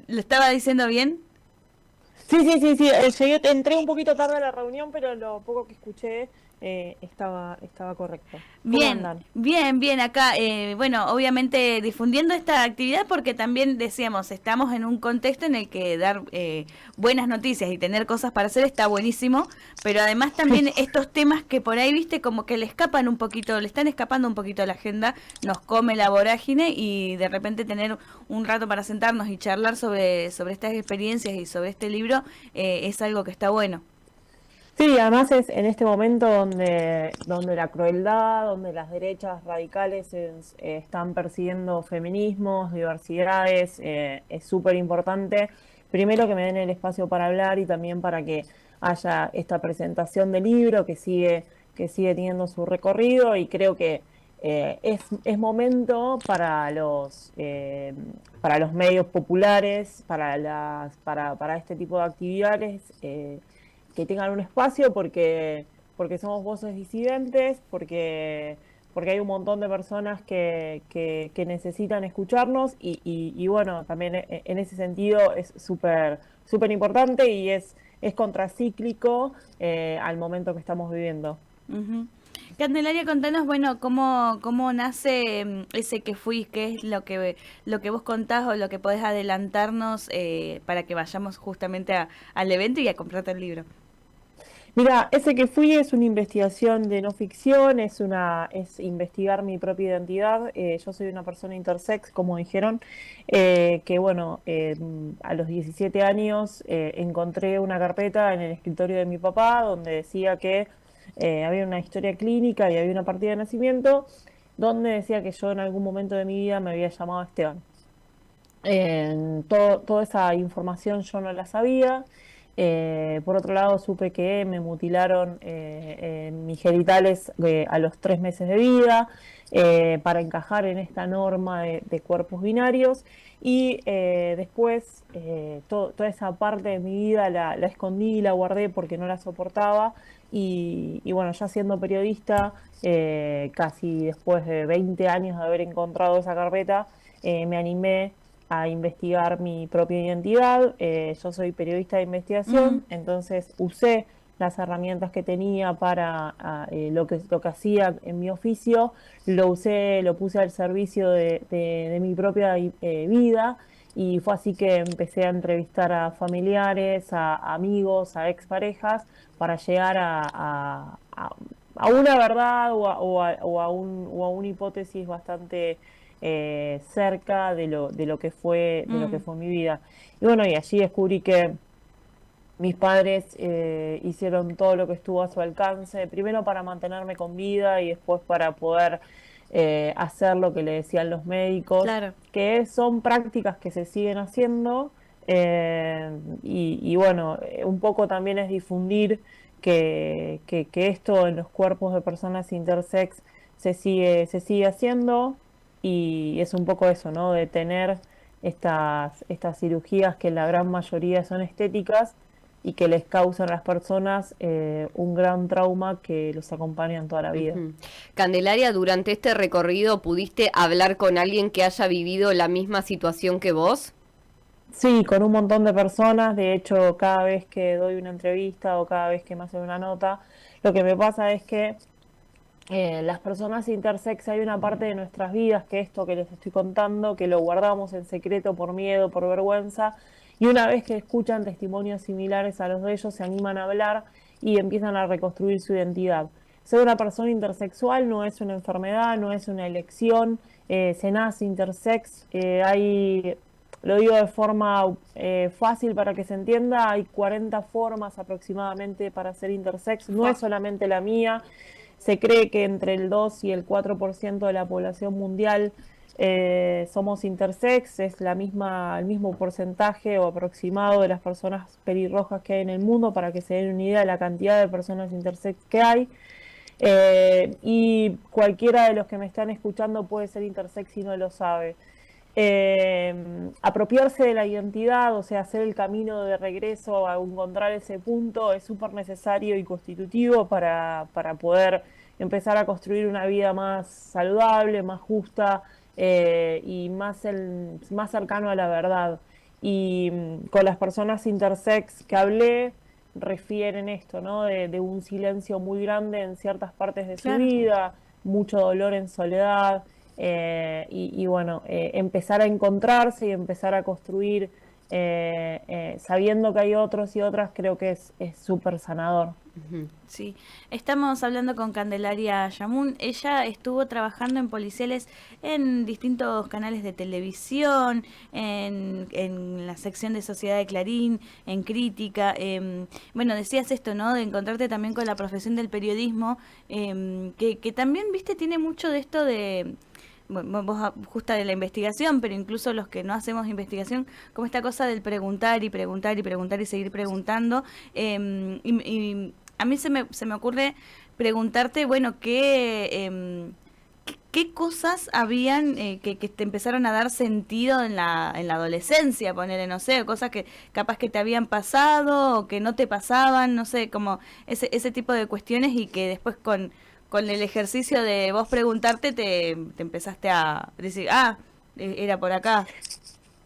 ¿Lo estaba diciendo bien? Sí. Llegué, entré un poquito tarde a la reunión, pero lo poco que escuché estaba correcto. ¿Cómo Bien, andan? bien acá. Bueno, obviamente difundiendo esta actividad porque también decíamos, estamos en un contexto en el que dar buenas noticias y tener cosas para hacer está buenísimo, pero además también estos temas que por ahí, viste, como que le escapan un poquito, le están escapando un poquito a la agenda, nos come la vorágine y de repente tener un rato para sentarnos y charlar sobre estas experiencias y sobre este libro es algo que está bueno. Sí, además es en este momento donde la crueldad, donde las derechas radicales están persiguiendo feminismos, diversidades, es súper importante. Primero que me den el espacio para hablar y también para que haya esta presentación del libro que sigue teniendo su recorrido y creo que es momento para los medios populares, para este tipo de actividades. Que tengan un espacio porque somos voces disidentes, porque hay un montón de personas que necesitan escucharnos y bueno, también en ese sentido es súper importante y es contracíclico al momento que estamos viviendo. Ujú. Candelaria, contanos, bueno, cómo nace ese que fui, qué es lo que vos contás o lo que podés adelantarnos para que vayamos justamente al evento y a comprarte el libro. Mira, ese que fui es una investigación de no ficción, es investigar mi propia identidad. Yo soy una persona intersex, como dijeron, que bueno, a los 17 años encontré una carpeta en el escritorio de mi papá donde decía que había una historia clínica y había una partida de nacimiento donde decía que yo en algún momento de mi vida me había llamado Esteban. Toda esa información yo no la sabía. Por otro lado, supe que me mutilaron mis genitales a los 3 meses de vida para encajar en esta norma de cuerpos binarios. Y después toda esa parte de mi vida la escondí y la guardé porque no la soportaba. Y bueno, ya siendo periodista, casi después de 20 años de haber encontrado esa carpeta, me animé a investigar mi propia identidad. Yo soy periodista de Ujú. investigación, entonces usé las herramientas que tenía para lo que hacía en mi oficio, lo usé, lo puse al servicio de mi propia vida. Y fue así que empecé a entrevistar a familiares, a amigos, a exparejas, para llegar a una verdad o a una hipótesis bastante cerca de lo que fue mi vida. Y bueno, y allí descubrí que mis padres hicieron todo lo que estuvo a su alcance, primero para mantenerme con vida y después para poder hacer lo que le decían los médicos, Claro. que son prácticas que se siguen haciendo. Y bueno, un poco también es difundir que esto en los cuerpos de personas intersex se sigue haciendo y es un poco eso, ¿no? De tener estas cirugías que la gran mayoría son estéticas y que les causan a las personas un gran trauma que los acompaña en toda la vida. Ujú. Candelaria, durante este recorrido pudiste hablar con alguien que haya vivido la misma situación que vos. Sí, con un montón de personas, de hecho, cada vez que doy una entrevista o cada vez que me hacen una nota, lo que me pasa es que las personas intersex hay una parte de nuestras vidas, que esto que les estoy contando, que lo guardamos en secreto por miedo, por vergüenza, y una vez que escuchan testimonios similares a los de ellos, se animan a hablar y empiezan a reconstruir su identidad. Ser una persona intersexual no es una enfermedad, no es una elección, se nace intersex, lo digo de forma fácil para que se entienda, hay 40 formas aproximadamente para ser intersex, no es Fua. solamente la mía. Se cree que entre el 2 y el 4% de la población mundial somos intersex, es el mismo porcentaje o aproximado de las personas pelirrojas que hay en el mundo, para que se den una idea de la cantidad de personas intersex que hay. Y cualquiera de los que me están escuchando puede ser intersex y no lo sabe. Apropiarse de la identidad, o sea, hacer el camino de regreso a encontrar ese punto es súper necesario y constitutivo para poder empezar a construir una vida más saludable, más justa y más cercano a la verdad. Y con las personas intersex que hablé, refieren esto, ¿no? De un silencio muy grande en ciertas partes de su Claro. vida, mucho dolor en soledad, y bueno, empezar a encontrarse y empezar a construir, sabiendo que hay otros y otras, creo que es súper sanador. Ujú. Sí, estamos hablando con Candelaria Yamun. Ella estuvo trabajando en policiales en distintos canales de televisión, en la sección de Sociedad de Clarín, en Crítica. Bueno, decías esto, ¿no? De encontrarte también con la profesión del periodismo, que también, viste, tiene mucho de esto de... Bueno, vos justa de la investigación, pero incluso los que no hacemos investigación, como esta cosa del preguntar y preguntar y preguntar y seguir preguntando. Y a mí se me ocurre preguntarte, bueno, qué cosas habían que te empezaron a dar sentido en la adolescencia, ponerle, no sé, cosas que capaz que te habían pasado o que no te pasaban, no sé, como ese tipo de cuestiones y que después con el ejercicio de vos preguntarte te empezaste a decir, era por acá.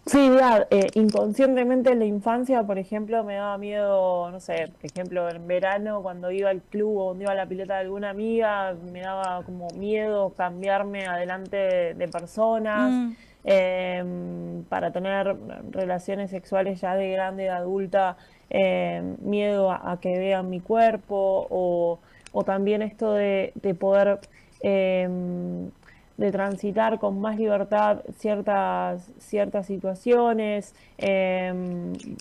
Sí, mira, inconscientemente en la infancia, por ejemplo, me daba miedo, no sé, por ejemplo, en verano cuando iba al club o cuando iba a la pileta de alguna amiga, me daba como miedo cambiarme adelante de personas, Mm, para tener relaciones sexuales ya de grande, de adulta, miedo a que vean mi cuerpo o también esto de poder... em, de transitar con más libertad ciertas situaciones.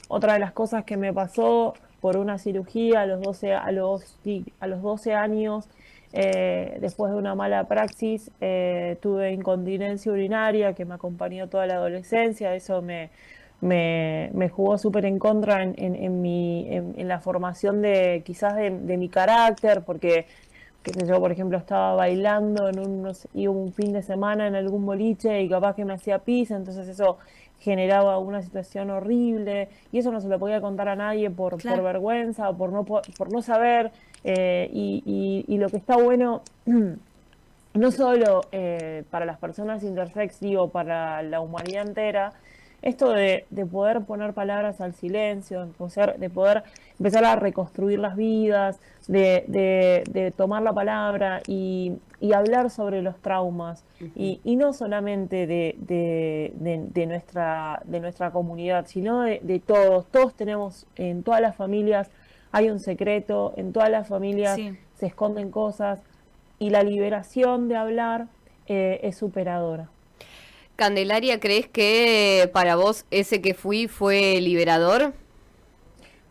Otra de las cosas que me pasó por una cirugía a los 12 años, después de una mala praxis, tuve incontinencia urinaria que me acompañó toda la adolescencia. Eso me jugó súper en contra en la formación de quizás de mi carácter, porque qué sé yo, por ejemplo, estaba bailando no sé, iba un fin de semana en algún boliche y capaz que me hacía pis, entonces eso generaba una situación horrible y eso no se lo podía contar a nadie por claro, vergüenza o por no saber. Y lo que está bueno, no solo para las personas intersex, digo, para la humanidad entera, esto de poder poner palabras al silencio, de poder empezar a reconstruir las vidas, de tomar la palabra y hablar sobre los traumas, Ujú. y no solamente de nuestra comunidad, sino de todos. Todos tenemos, en todas las familias hay un secreto, en todas las familias sí. se esconden cosas y la liberación de hablar es superadora. Candelaria, ¿crees que para vos ese que fue liberador?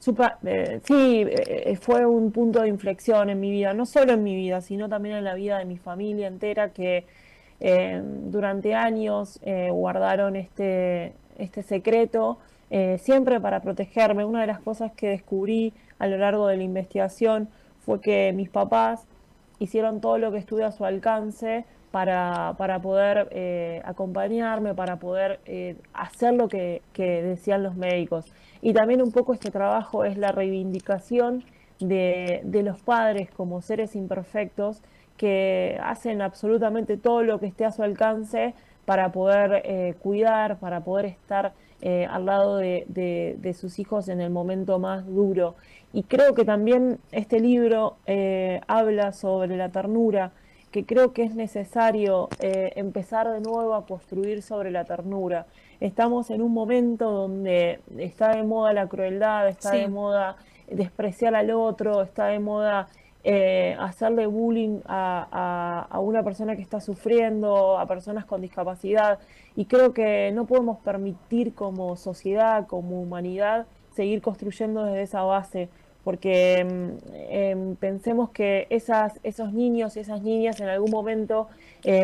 Sí, fue un punto de inflexión en mi vida, no solo en mi vida, sino también en la vida de mi familia entera, que durante años guardaron este secreto, siempre para protegerme. Una de las cosas que descubrí a lo largo de la investigación fue que mis papás hicieron todo lo que estuvo a su alcance para poder acompañarme, para poder hacer lo que decían los médicos. Y también un poco este trabajo es la reivindicación de los padres como seres imperfectos que hacen absolutamente todo lo que esté a su alcance para poder cuidar, para poder estar al lado de sus hijos en el momento más duro. Y creo que también este libro habla sobre la ternura, que creo que es necesario empezar de nuevo a construir sobre la ternura. Estamos en un momento donde está de moda la crueldad, está de Sí, moda despreciar al otro, está de moda hacerle bullying a una persona que está sufriendo, a personas con discapacidad. Y creo que no podemos permitir como sociedad, como humanidad, seguir construyendo desde esa base, porque pensemos que esos niños y esas niñas en algún momento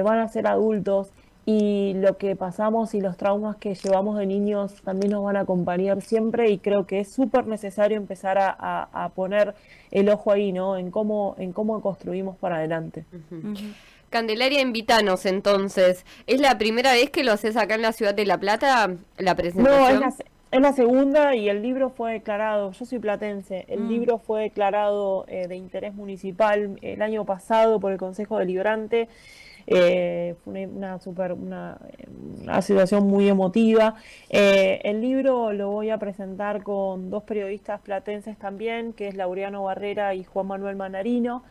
van a ser adultos y lo que pasamos y los traumas que llevamos de niños también nos van a acompañar siempre, y creo que es súper necesario empezar a poner el ojo ahí, ¿no? En cómo construimos para adelante. Ujú. ujú. Candelaria, invítanos entonces. ¿Es la primera vez que lo haces acá en la ciudad de La Plata, la No, presentación? es la segunda y el libro fue declarado, yo soy platense, el Mm, libro fue declarado de interés municipal el año pasado por el Consejo Deliberante. Fue una situación muy emotiva. El libro lo voy a presentar con dos periodistas platenses también, que es Laureano Barrera y Juan Manuel Manarino.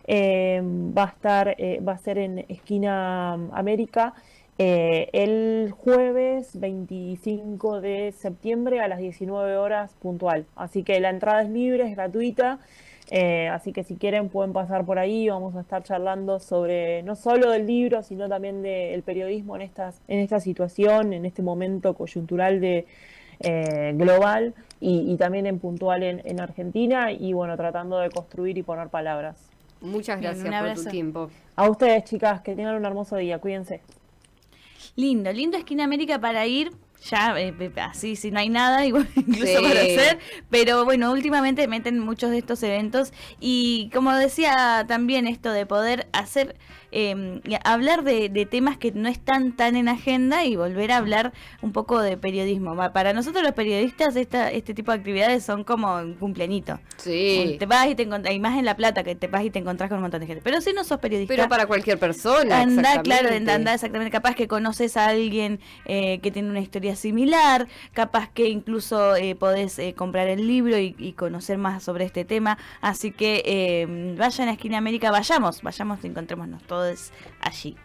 Va a ser en Esquina América el jueves 25 de septiembre a las 19 horas puntual. Así que la entrada es libre, es gratuita. Así que si quieren pueden pasar por ahí. Vamos a estar charlando sobre no solo del libro, sino también del periodismo en esta situación, en este momento coyuntural global y también en puntual en Argentina. Y bueno, tratando de construir y poner palabras. Muchas gracias por tu tiempo. A ustedes, chicas, que tengan un hermoso día. Cuídense. Lindo Esquina América para ir. Ya, así, si no hay nada, igual incluso para hacer, pero bueno, últimamente meten muchos de estos eventos y como decía también esto de poder hacer, hablar de temas que no están tan en agenda y volver a hablar un poco de periodismo. Para nosotros los periodistas este tipo de actividades son como un cumpleañito. Sí. Te vas y te encontrás, y más en La Plata, que te vas y te encontrás con un montón de gente. Pero si no sos periodista... Pero para cualquier persona, anda exactamente. Capaz que conoces a alguien que tiene una historia similar, capaz que incluso podés comprar el libro y conocer más sobre este tema, así que vayan a Esquina América, vayamos y encontrémonos todos allí.